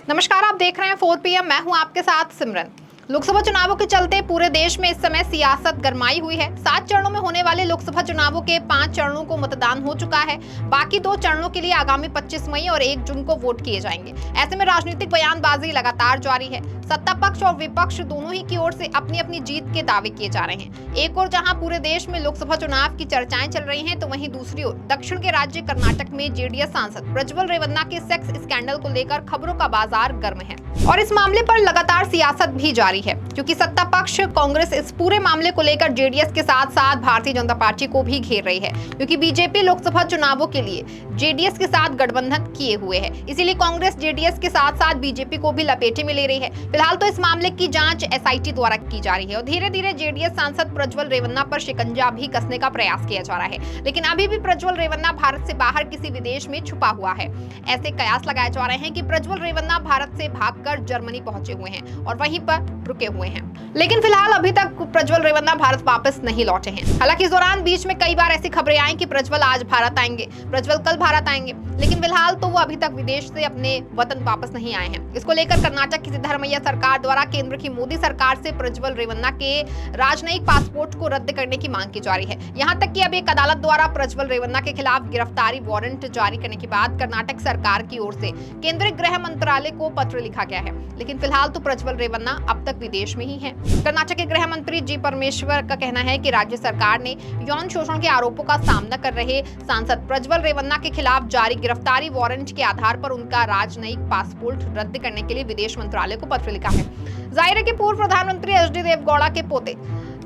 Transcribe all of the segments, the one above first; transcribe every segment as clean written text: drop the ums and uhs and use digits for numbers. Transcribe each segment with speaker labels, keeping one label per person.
Speaker 1: नमस्कार, आप देख रहे हैं 4 PM। मैं हूं आपके साथ सिमरन। लोकसभा चुनावों के चलते पूरे देश में इस समय सियासत गरमाई हुई है। 7 चरणों में होने वाले लोकसभा चुनावों के 5 चरणों को मतदान हो चुका है। बाकी 2 चरणों के लिए आगामी 25 मई और 1 जून को वोट किए जाएंगे। ऐसे में राजनीतिक बयानबाजी लगातार जारी है। सत्ता पक्ष और विपक्ष दोनों ही की ओर से अपनी अपनी जीत के दावे किए जा रहे हैं। एक ओर जहां पूरे देश में लोकसभा चुनाव की चर्चाएं चल रही हैं, तो वहीं दूसरी ओर दक्षिण के राज्य कर्नाटक में जेडीएस सांसद प्रज्वल रेवन्ना के सेक्स स्कैंडल को लेकर खबरों का बाजार गर्म है और इस मामले पर लगातार सियासत भी जारी है, क्योंकि सत्ता पक्ष कांग्रेस इस पूरे मामले को लेकर जेडीएस के साथ साथ भारतीय जनता पार्टी को भी घेर रही है, क्योंकि बीजेपी लोकसभा चुनावों के लिए जेडीएस के साथ गठबंधन किए हुए है। इसीलिए कांग्रेस जेडीएस के साथ साथ बीजेपी को भी लपेटे में ले रही है। फिलहाल तो इस मामले की जांच एसआईटी द्वारा की जा रही है और धीरे धीरे जेडीएस सांसद प्रज्वल रेवन्ना पर शिकंजा भी कसने का प्रयास किया जा रहा है। लेकिन अभी भी प्रज्वल रेवन्ना भारत से बाहर किसी विदेश में छुपा हुआ है। ऐसे कयास लगाए जा रहे हैं कि प्रज्वल रेवन्ना भारत से भागकर जर्मनी पहुंचे हुए हैं और वहीं पर रुके हुए हैं। लेकिन फिलहाल अभी तक प्रज्वल रेवन्ना भारत वापस नहीं लौटे हैं। हालांकि इस दौरान बीच में कई बार ऐसी खबरें आई कि प्रज्वल आज भारत आएंगे, प्रज्वल कल भारत आएंगे, लेकिन फिलहाल तो वो अभी तक विदेश से अपने वतन वापस नहीं आए हैं। इसको लेकर कर्नाटक की सिद्धरामैया सरकार द्वारा केंद्र की मोदी सरकार से प्रज्वल रेवन्ना के राजनयिक पासपोर्ट को रद्द करने की मांग की जा रही है। यहाँ तक कि अब एक अदालत द्वारा प्रज्वल रेवन्ना के खिलाफ गिरफ्तारी वारंट जारी करने के बाद कर्नाटक सरकार की ओर से केंद्रीय गृह मंत्रालय को पत्र लिखा गया है। लेकिन फिलहाल तो प्रज्वल रेवन्ना अब तक विदेश में ही है। कर्नाटक के गृह मंत्री जी परमेश्वर का कहना है कि राज्य सरकार ने यौन शोषण के आरोपों का सामना कर रहे सांसद प्रज्वल रेवन्ना के खिलाफ जारी गिरफ्तारी वारंट के आधार पर उनका राजनयिक पासपोर्ट रद्द करने के लिए विदेश मंत्रालय को पत्र लिखा है। जाहिर है कि पूर्व प्रधानमंत्री एचडी देवगौड़ा के पोते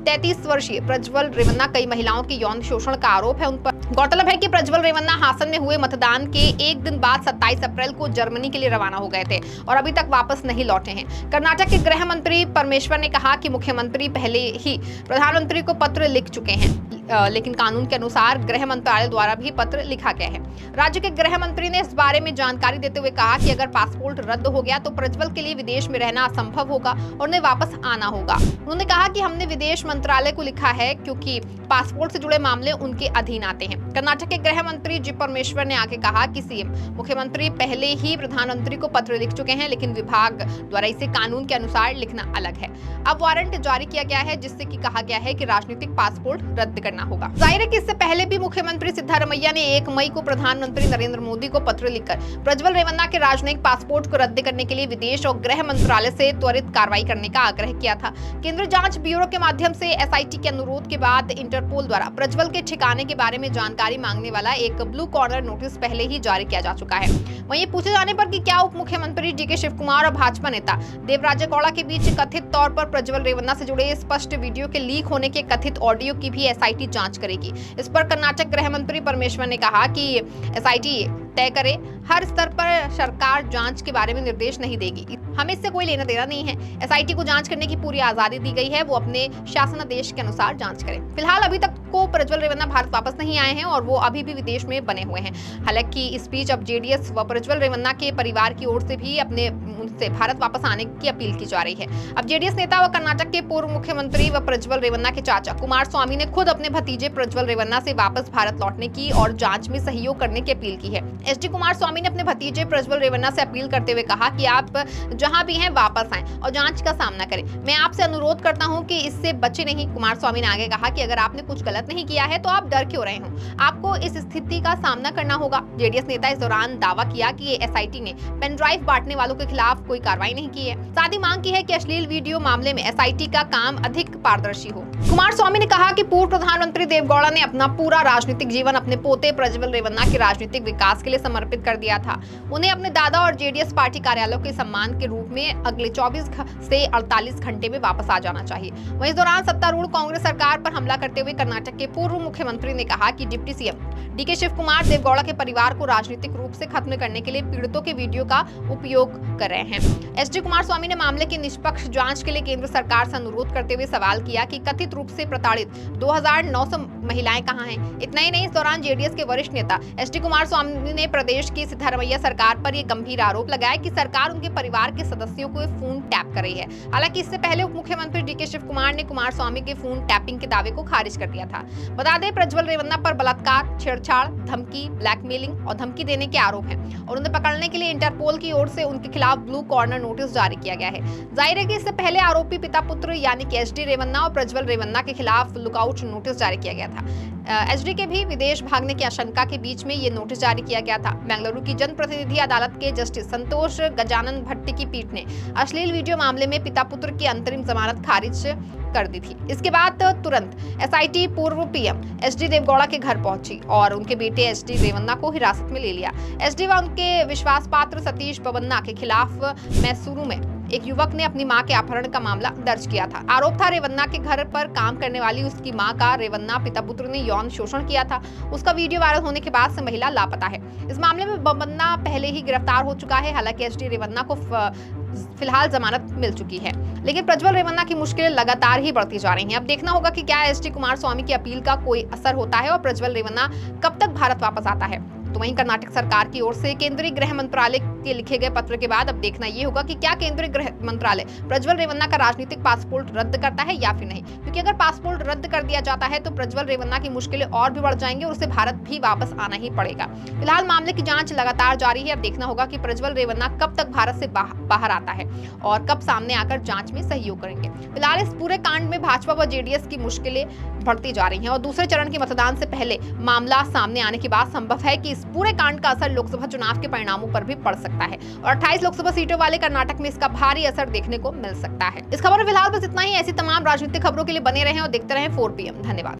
Speaker 1: 33 वर्षीय प्रज्वल रेवन्ना कई महिलाओं के यौन शोषण का आरोप है उन पर। गौरतलब है कि प्रज्वल रेवन्ना हासन में हुए मतदान के एक दिन बाद 27 अप्रैल को जर्मनी के लिए रवाना हो गए थे और अभी तक वापस नहीं लौटे हैं। कर्नाटक के गृह मंत्री परमेश्वर ने कहा कि मुख्यमंत्री पहले ही प्रधानमंत्री को पत्र लिख चुके हैं, लेकिन कानून के अनुसार गृह मंत्रालय द्वारा भी पत्र लिखा गया है। राज्य के गृह मंत्री ने इस बारे में जानकारी देते हुए कहा कि अगर पासपोर्ट रद्द हो गया तो प्रज्वल के लिए विदेश में रहना असंभव होगा और उन्हें वापस आना होगा। उन्होंने कहा कि हमने विदेश मंत्रालय को लिखा है क्योंकि पासपोर्ट से जुड़े मामले उनके अधीन आते हैं। कर्नाटक के गृह मंत्री जी परमेश्वर ने आगे कहा कि सीएम मुख्यमंत्री पहले ही प्रधानमंत्री को पत्र लिख चुके हैं, लेकिन विभाग द्वारा इसे कानून के अनुसार लिखना अलग है। अब वारंट जारी किया गया है जिससे कि कहा गया है कि राजनीतिक पासपोर्ट रद्द करना होगा। जाहिर है कि इससे पहले भी मुख्यमंत्री सिद्धरामैया ने 1 मई को प्रधानमंत्री नरेंद्र मोदी को पत्र लिखकर प्रज्वल रेवन्ना के राजनयिक पासपोर्ट को रद्द करने के लिए विदेश और गृह मंत्रालय से त्वरित कार्रवाई करने का आग्रह किया था। केंद्रीय जांच ब्यूरो के माध्यम से एसआईटी के अनुरोध के बाद इंटरपोल द्वारा प्रज्वल के ठिकाने के बारे में जानकारी मांगने वाला एक ब्लू कॉर्नर नोटिस पहले ही जारी किया जा चुका है। वहीं पूछे जाने पर कि क्या उप मुख्यमंत्री डीके शिव कुमार और भाजपा नेता देवराज गौड़ा के बीच कथित तौर पर प्रज्वल रेवन्ना से जुड़े स्पष्ट वीडियो के लीक होने के कथित ऑडियो की भी एसआईटी जांच करेगी। इस पर कर्नाटक गृह मंत्री परमेश्वर ने कहा कि एसआईटी तय करे, हर स्तर पर सरकार जांच के बारे में निर्देश नहीं देगी, हमें इससे कोई लेना देना नहीं है। एसआईटी को जांच करने की पूरी आजादी दी गई है, वो अपने शासनादेश के अनुसार जांच करे। फिलहाल अभी तक को प्रज्वल रेवन्ना भारत वापस नहीं आए हैं और वो अभी भी विदेश में बने हुए हैं। हालांकि इस बीच अब जेडीएस व प्रज्वल रेवन्ना के परिवार की ओर से भी अपने उनसे भारत वापस आने की अपील की जा रही है। अब जेडीएस नेता व कर्नाटक के पूर्व मुख्यमंत्री व प्रज्वल रेवन्ना के चाचा कुमार स्वामी ने खुद अपने भतीजे प्रज्वल रेवन्ना से वापस भारत लौटने की और जांच में सहयोग करने की अपील की है। एचडी कुमार स्वामी ने अपने भतीजे प्रज्वल रेवन्ना से अपील करते हुए कहा कि आप जहां भी हैं वापस आएं और जांच का सामना करें। मैं आपसे अनुरोध करता हूं कि इससे बचे नहीं। कुमार स्वामी ने आगे कहा कि अगर आपने कुछ गलत नहीं किया है तो आप डर क्यों रहे हो, आपको इस स्थिति का सामना करना होगा। जेडीएस नेता इस दौरान दावा किया कि एसआईटी ने पेन ड्राइव बांटने वालों के खिलाफ कोई कार्रवाई नहीं की है। साथ ही मांग की है कि अश्लील वीडियो मामले में एसआईटी का काम अधिक पारदर्शी हो। कुमार स्वामी ने कहा कि पूर्व प्रधानमंत्री देवगौड़ा ने अपना पूरा राजनीतिक जीवन अपने पोते प्रज्वल रेवन्ना के राजनीतिक विकास के लिए समर्पित कर दिया था। उन्हें अपने दादा और जेडीएस पार्टी कार्यालयों के सम्मान के रूप में अगले 24 से 48 घंटे में वापस आ जाना चाहिए। वहीं इस दौरान सत्तारूढ़ कांग्रेस सरकार पर हमला करते हुए कर्नाटक के पूर्व मुख्यमंत्री ने कहा कि deputy CM DK Shivakumar Deve Gowda के परिवार को राजनीतिक रूप से खत्म करने के लिए पीड़ितों के वीडियो का उपयोग कर रहे हैं। एसडी कुमार स्वामी ने मामले की निष्पक्ष जांच के लिए केंद्र सरकार से अनुरोध करते हुए सवाल किया कि कथित रूप से प्रताड़ित 2900 महिलाएं कहां हैं। इतना ही नहीं, इस दौरान जेडीएस के वरिष्ठ नेता एसडी कुमार स्वामी ने प्रदेश की सिद्धारमैया सरकार पर यह गंभीर आरोप लगाया कि सरकार उनके परिवार के सदस्यों को फोन टैप कर रही है। हालांकि इससे पहले उप मुख्यमंत्री डीके शिव कुमार ने कुमारस्वामी के फोन टैपिंग के दावे को खारिज कर दिया था। बता दें, प्रज्वल रेवन्ना पर बलात्कार, छेड़छाड़, धमकी, ब्लैकमेलिंग और धमकी देने के आरोप हैं और उन्हें पकड़ने के लिए इंटरपोल की ओर से उनके खिलाफ ब्लू कॉर्नर नोटिस जारी किया गया है। जाहिर है कि इससे पहले आरोपी पिता पुत्र यानी कि एचडी रेवन्ना और प्रज्वल रेवन्ना के खिलाफ लुकआउट नोटिस जारी किया गया था। एचडी के भी विदेश भागने की आशंका के बीच में ये नोटिस जारी किया गया था। बेंगलुरु की जनप्रतिनिधि अदालत के जस्टिस संतोष गजानन भट्टी की पीठ ने अश्लील वीडियो मामले में पिता पुत्र की अंतरिम जमानत खारिज कर दी थी। इसके बाद तुरंत एसआईटी पूर्व पीएम एचडी देवगौड़ा के घर पहुंची और उनके बेटे एचडी रेवन्ना को हिरासत में ले लिया। एचडी व उनके विश्वास पात्र सतीश बबन्ना के खिलाफ मैसूरू में एक युवक ने अपनी मां के अपहरण का मामला दर्ज किया था। आरोप था रेवन्ना के घर पर काम करने वाली उसकी मां का रेवन्ना पिता पुत्र ने यौन शोषण किया था। उसका वीडियो वायरल होने के बाद से महिला लापता है। इस मामले में बबन्ना पहले ही गिरफ्तार हो चुका है। हालांकि एचडी रेवन्ना को फिलहाल जमानत मिल चुकी है, लेकिन प्रज्वल रेवन्ना की मुश्किलें लगातार ही बढ़ती जा रही हैं। अब देखना होगा कि क्या एचडी कुमारस्वामी की अपील का कोई असर होता है और प्रज्वल रेवन्ना कब तक भारत वापस आता है। तो वहीं कर्नाटक सरकार की ओर से केंद्रीय गृह मंत्रालय के लिखे गए पत्र के बाद अब देखना ये होगा कि क्या केंद्रीय गृह मंत्रालय प्रज्वल रेवन्ना का राजनीतिक पासपोर्ट रद्द करता है या फिर नहीं, क्योंकि अगर पासपोर्ट रद्द कर दिया जाता है तो प्रज्वल रेवन्ना की मुश्किलें और भी बढ़ जाएंगी और उसे भारत भी वापस आना ही पड़ेगा। फिलहाल मामले की जांच लगातार जारी है। अब देखना होगा कि प्रज्वल रेवन्ना कब तक भारत से बाहर आता है और कब सामने आकर जांच में सहयोग करेंगे। फिलहाल इस पूरे कांड में भाजपा व जेडीएस की मुश्किलें बढ़ती जा रही हैं और दूसरे चरण के मतदान से पहले मामला सामने आने के बाद संभव है कि इस पूरे कांड का असर लोकसभा चुनाव के परिणामों पर भी पड़ सकता है और 28 लोकसभा सीटों वाले कर्नाटक में इसका भारी असर देखने को मिल सकता है। इस खबर में फिलहाल बस इतना ही। ऐसी तमाम राजनीतिक खबरों के लिए बने रहें और देखते रहें 4PM। धन्यवाद।